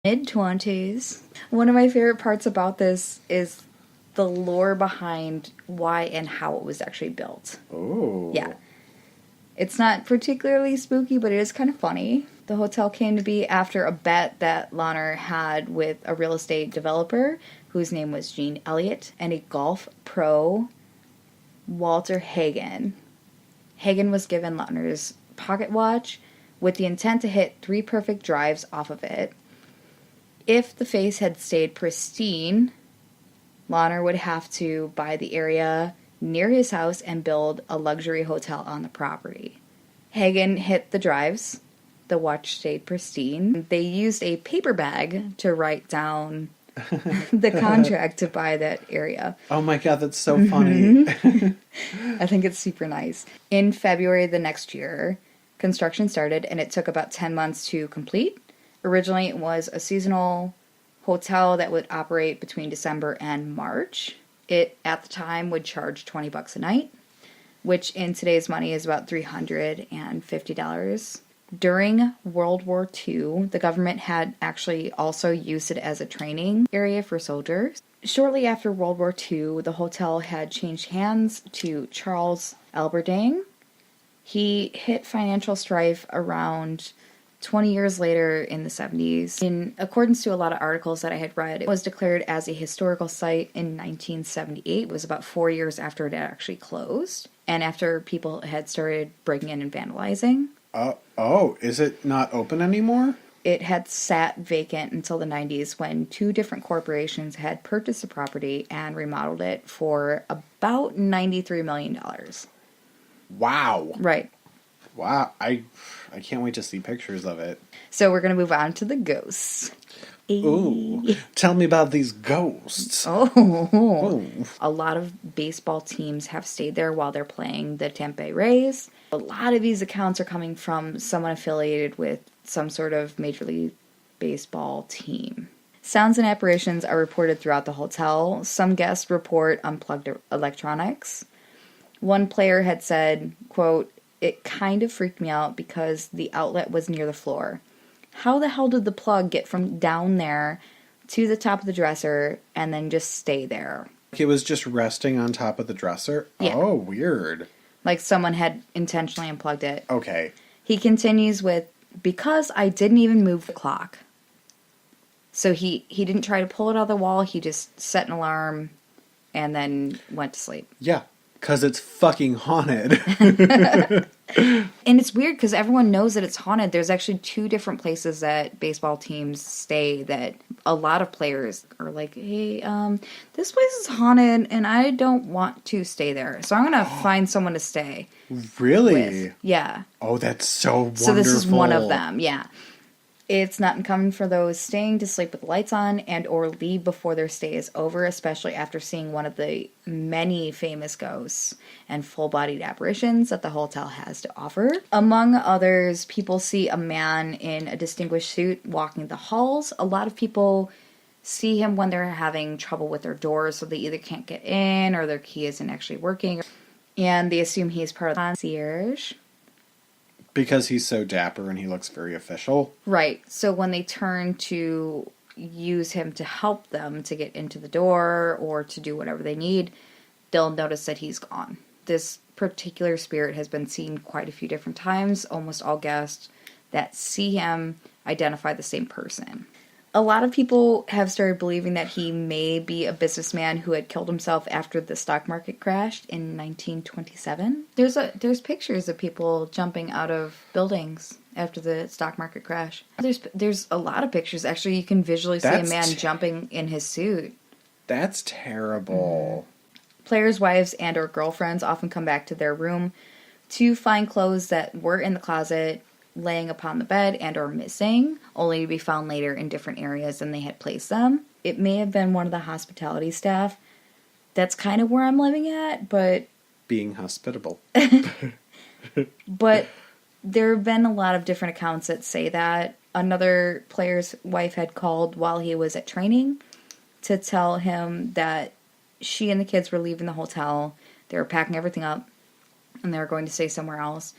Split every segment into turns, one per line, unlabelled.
Mid-20s. One of my favorite parts about this is the lore behind why and how it was actually built.
Oh.
Yeah. It's not particularly spooky, but it is kind of funny. The hotel came to be after a bet that Lahner had with a real estate developer whose name was Gene Elliott and a golf pro, Walter Hagen. Hagen was given Lahner's pocket watch with the intent to hit 3 perfect drives off of it. If the face had stayed pristine, Lahner would have to buy the area near his house and build a luxury hotel on the property. Hagen hit the drives. The watch stayed pristine. They used a paper bag to write down the contract to buy that area.
Oh my god, that's so funny.
I think it's super nice. In February the next year, construction started and it took about 10 months to complete. Originally, it was a seasonal hotel that would operate between December and March. It, at the time, would charge $20 a night, which in today's money is about $350. During World War II, the government had actually also used it as a training area for soldiers. Shortly after World War II, the hotel had changed hands to Charles Alberding. He hit financial strife around 20 years later in the 70s. In accordance to a lot of articles that I had read, it was declared as a historical site in 1978. It was about 4 years after it had actually closed and after people had started breaking in and vandalizing.
Is it not open anymore?
It had sat vacant until the 90s when 2 different corporations had purchased the property and remodeled it for about $93 million.
Wow.
Right.
Wow. I can't wait to see pictures of it.
So we're going to move on to the ghosts.
Ooh. Tell me about these ghosts.
Oh. A lot of baseball teams have stayed there while they're playing the Tampa Bay Rays. A lot of these accounts are coming from someone affiliated with some sort of Major League Baseball team. Sounds and apparitions are reported throughout the hotel. Some guests report unplugged electronics. One player had said, quote, "It kind of freaked me out because the outlet was near the floor. How the hell did the plug get from down there to the top of the dresser and then just stay there?"
It was just resting on top of the dresser?
Yeah.
Oh, weird.
Like someone had intentionally unplugged it.
Okay.
He continues with, "Because I didn't even move the clock." So he didn't try to pull it out of the wall. He just set an alarm and then went to sleep.
Yeah, because it's fucking haunted.
And it's weird because everyone knows that it's haunted. There's actually 2 different places that baseball teams stay that a lot of players are like, "Hey, this place is haunted and I don't want to stay there. So I'm going to find someone to stay."
Really?
With. Yeah.
Oh, that's so wonderful.
So this is one of them, yeah. It's not uncommon for those staying to sleep with the lights on and or leave before their stay is over, especially after seeing one of the many famous ghosts and full-bodied apparitions that the hotel has to offer. Among others, people see a man in a distinguished suit walking the halls. A lot of people see him when they're having trouble with their doors, so they either can't get in or their key isn't actually working, and they assume he's part of the concierge.
Because he's so dapper and he looks very official.
Right. So when they turn to use him to help them to get into the door or to do whatever they need, they'll notice that he's gone. This particular spirit has been seen quite a few different times. Almost all guests that see him identify the same person. A lot of people have started believing that he may be a businessman who had killed himself after the stock market crashed in 1927. There's pictures of people jumping out of buildings after the stock market crash. There's a lot of pictures. Actually, you can visually see a man jumping in his suit.
That's terrible.
Players' wives and or girlfriends often come back to their room to find clothes that were in the closet laying upon the bed and or missing, only to be found later in different areas than they had placed them. It may have been one of the hospitality staff. That's kind of where I'm living at, but...
Being hospitable.
But there have been a lot of different accounts that say that. Another player's wife had called while he was at training to tell him that she and the kids were leaving the hotel. They were packing everything up, and they were going to stay somewhere else.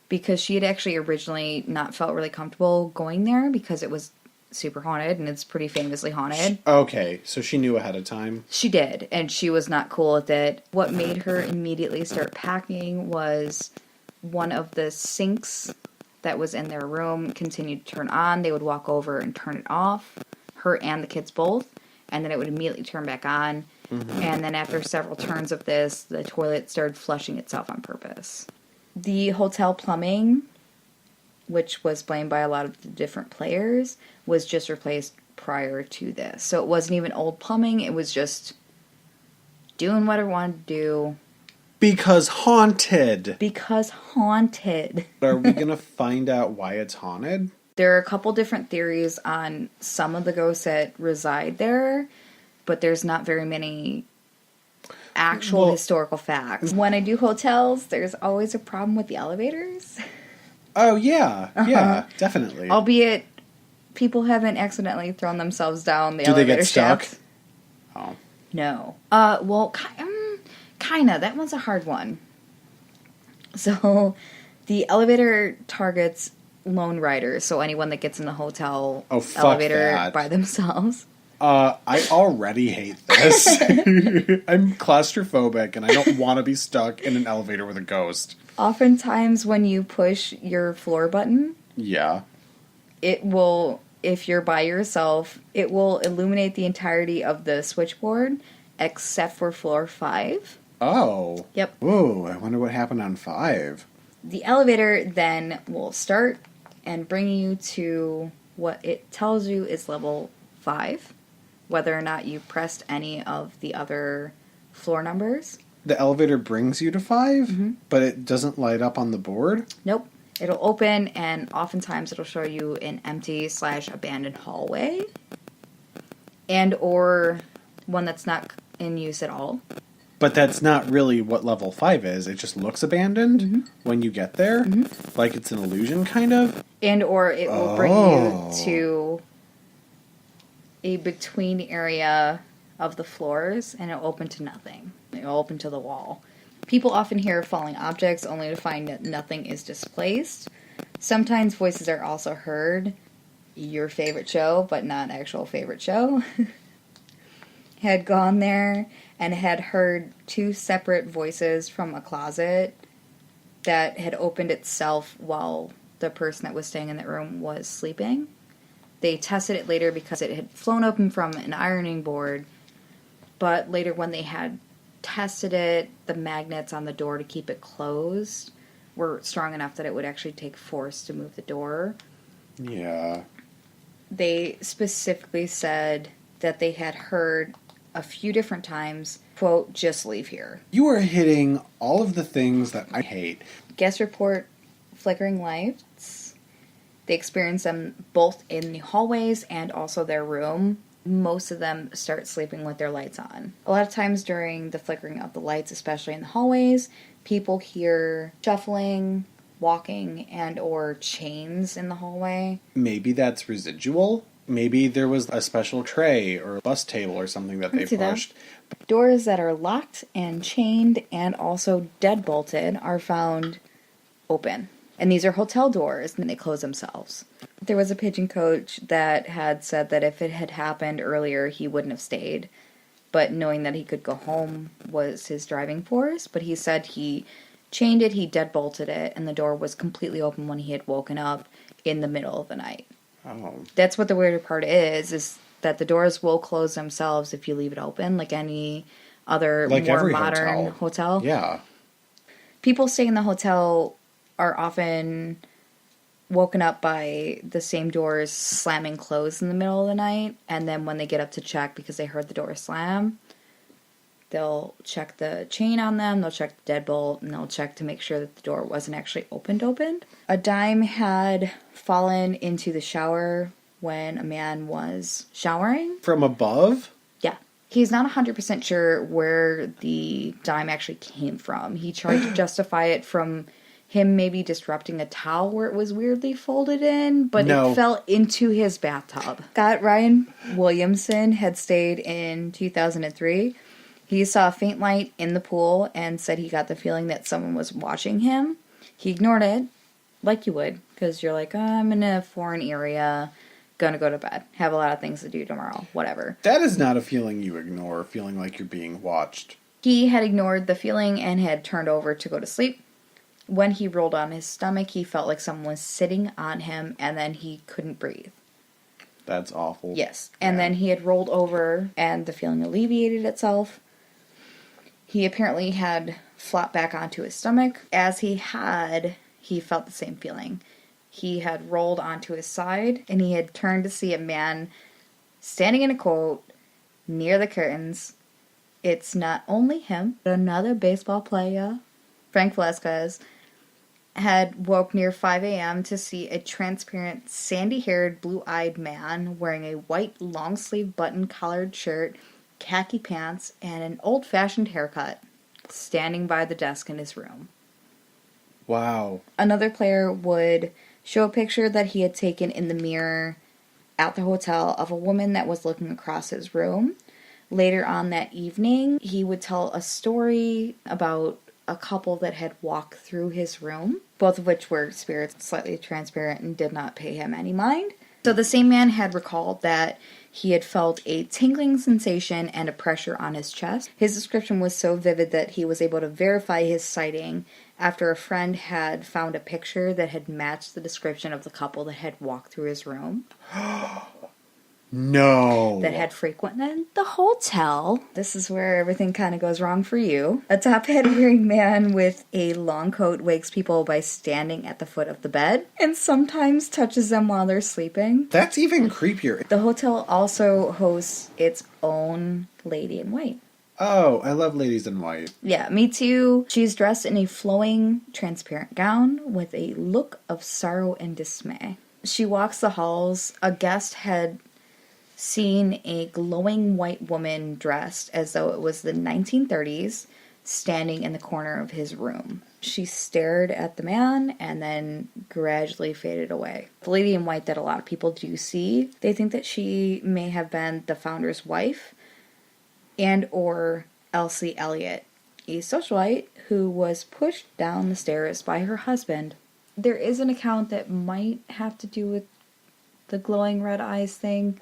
Because she had actually originally not felt really comfortable going there because it was super haunted, and it's pretty famously haunted.
Okay, so she knew ahead of time.
She did, and she was not cool with it. What made her immediately start packing was one of the sinks that was in their room continued to turn on. They would walk over and turn it off, her and the kids both, and then it would immediately turn back on. And then after several turns of this, the toilet started flushing itself on purpose. The hotel plumbing, which was blamed by a lot of the different players, was just replaced prior to this. So it wasn't even old plumbing, it was just doing what it wanted to do.
Because haunted.
Because haunted.
Are we going to find out why it's haunted?
There are a couple different theories on some of the ghosts that reside there, but there's not very many actual historical facts. When I do hotels, there's always a problem with the elevators.
Oh, yeah. Yeah, definitely.
Albeit, people haven't accidentally thrown themselves down the
Do they
elevator
get stuck?
shaft.
Oh.
No. Well, kinda. That one's a hard one. So, the elevator targets lone riders, so anyone that gets in the hotel elevator by themselves.
I already hate this. I'm claustrophobic, and I don't want to be stuck in an elevator with a ghost.
Oftentimes, when you push your floor button,
yeah,
it will, if you're by yourself, it will illuminate the entirety of the switchboard, except for floor 5.
Oh.
Yep.
Whoa, I wonder what happened on 5.
The elevator then will start and bring you to what it tells you is level 5, whether or not you pressed any of the other floor numbers.
The elevator brings you to 5, but it doesn't light up on the board?
Nope. It'll open, and oftentimes it'll show you an empty/abandoned hallway, and or one that's not in use at all.
But that's not really what level 5 is. It just looks abandoned when you get there. Like it's an illusion, kind of.
And or it will bring you to a between area of the floors, and it'll open to nothing. It'll open to the wall. People often hear falling objects only to find that nothing is displaced. Sometimes voices are also heard. Your favorite show, but not actual favorite show, had gone there and had heard 2 separate voices from a closet that had opened itself while the person that was staying in that room was sleeping. They tested it later because it had flown open from an ironing board, but later when they had tested it, the magnets on the door to keep it closed were strong enough that it would actually take force to move the door.
Yeah.
They specifically said that they had heard a few different times, quote, "just leave here."
You are hitting all of the things that I hate.
Guests report flickering lights. They experience them both in the hallways and also their room. Most of them start sleeping with their lights on. A lot of times during the flickering of the lights, especially in the hallways, people hear shuffling, walking, and or chains in the hallway.
Maybe that's residual. Maybe there was a special tray or bus table or something that they pushed.
Doors that are locked and chained and also deadbolted are found open. And these are hotel doors, and they close themselves. There was a pigeon coach that had said that if it had happened earlier, he wouldn't have stayed. But knowing that he could go home was his driving force. But he said he chained it, he deadbolted it, and the door was completely open when he had woken up in the middle of the night.
Oh.
That's what the weirder part is that the doors will close themselves if you leave it open, like any other more modern hotel.
Yeah.
People staying in the hotel are often woken up by the same doors slamming closed in the middle of the night, and then when they get up to check because they heard the door slam, they'll check the chain on them, they'll check the deadbolt, and they'll check to make sure that the door wasn't actually opened. A dime had fallen into the shower when a man was showering.
From above?
Yeah. He's not 100% sure where the dime actually came from. He tried to justify it from him maybe disrupting a towel where it was weirdly folded in, but it fell into his bathtub. Scott Ryan Williamson had stayed in 2003. He saw a faint light in the pool and said he got the feeling that someone was watching him. He ignored it, like you would, because you're like, oh, I'm in a foreign area. gonna go to bed. Have a lot of things to do tomorrow. Whatever.
That is not a feeling you ignore, feeling like you're being watched.
He had ignored the feeling and had turned over to go to sleep. When he rolled on his stomach, he felt like someone was sitting on him, and then he couldn't breathe.
That's awful.
Yes. And then he had rolled over, and the feeling alleviated itself. He apparently had flopped back onto his stomach. As he felt the same feeling. He had rolled onto his side, and he had turned to see a man standing in a coat near the curtains. It's not only him, but another baseball player, Frank Velasquez, had woke near 5 a.m. to see a transparent, sandy-haired, blue-eyed man wearing a white, long-sleeve, button-collared shirt, khaki pants, and an old-fashioned haircut, standing by the desk in his room.
Wow.
Another player would show a picture that he had taken in the mirror at the hotel of a woman that was looking across his room. Later on that evening, he would tell a story about a couple that had walked through his room, both of which were spirits, slightly transparent, and did not pay him any mind. So the same man had recalled that he had felt a tingling sensation and a pressure on his chest. His description was so vivid that he was able to verify his sighting after a friend had found a picture that had matched the description of the couple that had walked through his room.
No.
That had frequented the hotel. This is where everything kind of goes wrong for you. A top hat wearing man with a long coat wakes people by standing at the foot of the bed and sometimes touches them while they're sleeping.
That's even creepier.
The hotel also hosts its own lady in white.
Oh, I love ladies in white.
Yeah, me too. She's dressed in a flowing, transparent gown with a look of sorrow and dismay. She walks the halls. A guest had seen a glowing white woman dressed as though it was the 1930s standing in the corner of his room. She stared at the man and then gradually faded away. The lady in white that a lot of people do see, they think that she may have been the founder's wife and or Elsie Elliott, a socialite who was pushed down the stairs by her husband. There is an account that might have to do with the glowing red eyes thing,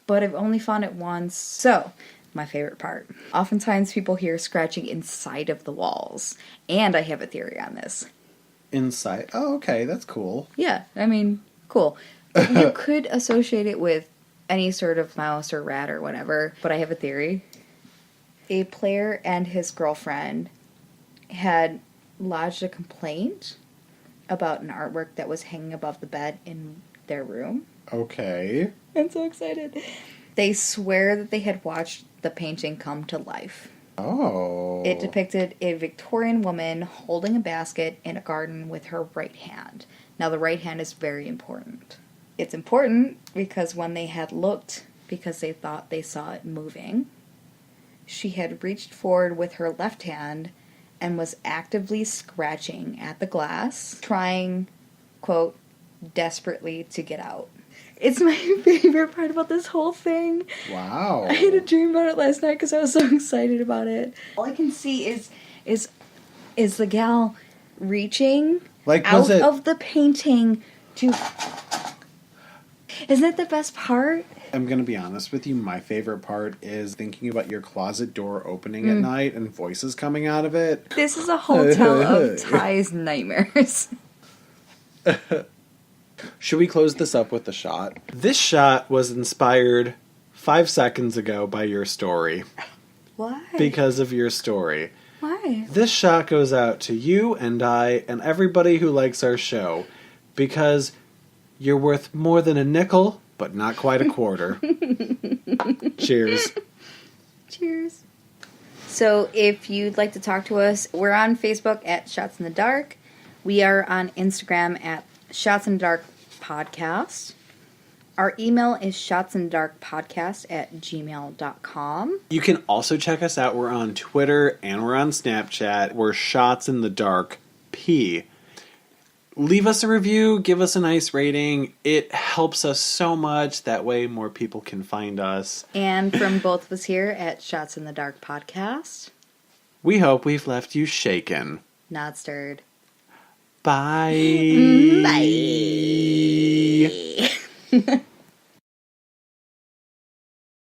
but I've only found it once. So, my favorite part. Oftentimes people hear scratching inside of the walls. And I have a theory on this.
Inside? Oh, okay. That's cool.
Yeah, I mean, cool. You could associate it with any sort of mouse or rat or whatever, but I have a theory. A player and his girlfriend had lodged a complaint about an artwork that was hanging above the bed in their room.
Okay.
I'm so excited. They swear that they had watched the painting come to life.
Oh.
It depicted a Victorian woman holding a basket in a garden with her right hand. Now, the right hand is very important. It's important because when they had looked, because they thought they saw it moving, she had reached forward with her left hand and was actively scratching at the glass, trying, quote, desperately to get out. It's my favorite part about this whole thing.
Wow.
I had a dream about it last night because I was so excited about it. All I can see is the gal reaching out of the painting to... Isn't it the best part?
I'm going to be honest with you. My favorite part is thinking about your closet door opening at night and voices coming out of it.
This is a hotel of Ty's nightmares.
Should we close this up with the shot? This shot was inspired 5 seconds ago by your story.
Why?
Because of your story.
Why?
This shot goes out to you and I and everybody who likes our show. Because you're worth more than a nickel, but not quite a quarter. Cheers.
Cheers. So if you'd like to talk to us, we're on Facebook at Shots in the Dark. We are on Instagram at Shots in the Dark Podcast. Our email is shotsinthedarkpodcast@gmail.com.
You can also check us out. We're on Twitter and we're on Snapchat. We're Shots in the Dark P. Leave us a review. Give us a nice rating. It helps us so much. That way more people can find us.
And from both of us here at Shots in the Dark Podcast,
we hope we've left you shaken.
not stirred.
Bye.
Bye.